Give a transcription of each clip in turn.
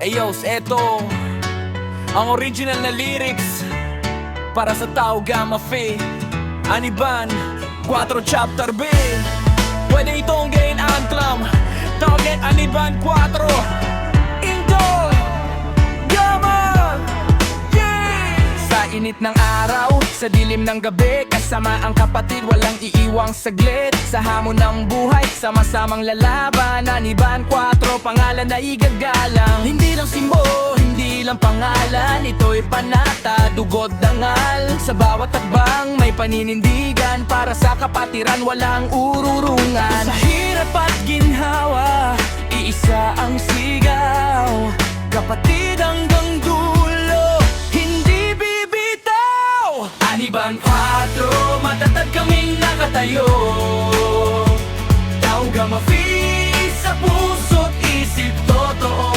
Ayos, eto ang original na lyrics para sa Tao Gamma Phi Aniban 4 Chapter B. Pwede itong gain anthem Target Aniban 4 Indol Gamma, yeah! Sa init ng araw, sa dilim ng gabi, kasama ang kapatid, walang iiwang saglit. Sa hamon ng buhay, sama-samang lalaban. Aniban 4, pangalan na igagalang. Hindi lang simbo, hindi lang pangalan, ito'y panata, dugod dangal. Sa bawat takbang may paninindigan, para sa kapatiran walang ururungan. Sa hirap at ginhawa, iisa ang sigaw. Kapatid hanggang dulo, hindi bibitaw. Aniban 4, matatag kaming nakatayo. Tao Gamma Phi, sa puso't isip totoo.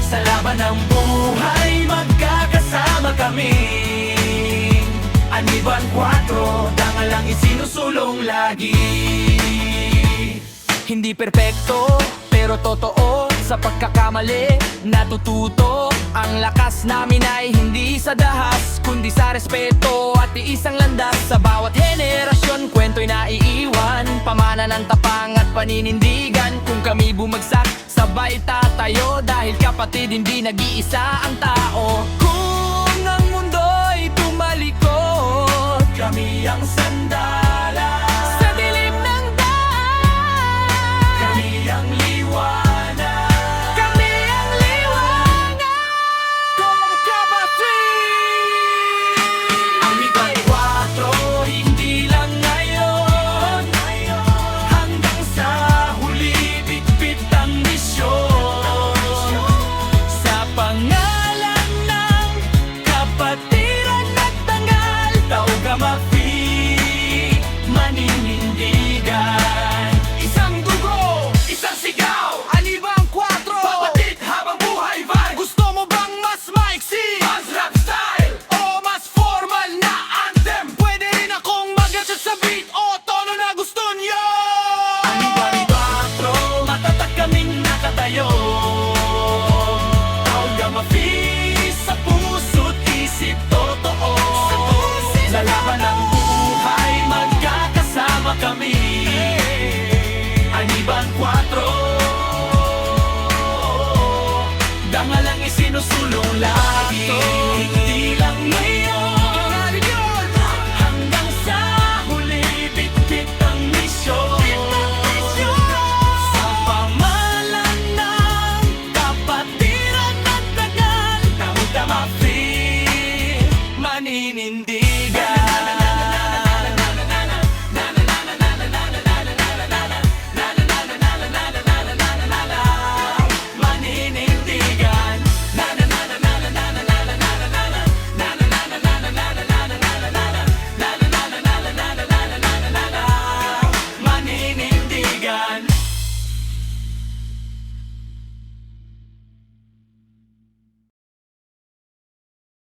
Sa laban ng buhay, magkakasama kami. Aniban 4, dangal ang isinusulong lagi. Hindi perpekto, pero totoo. Sa pagkakamali, natututo. Ang lakas namin ay hindi sa dahas, kundi sa respeto at iisang landas. Sa bawat henerasyon, kwento'y naiiwan, pamana ng tapang at paninindigan. Kung kami bumagsak, sabay tatayo, dahil kapatid, hindi nag-iisa ang tao. Kung ang mundo'y tumalikod, kami ang sanay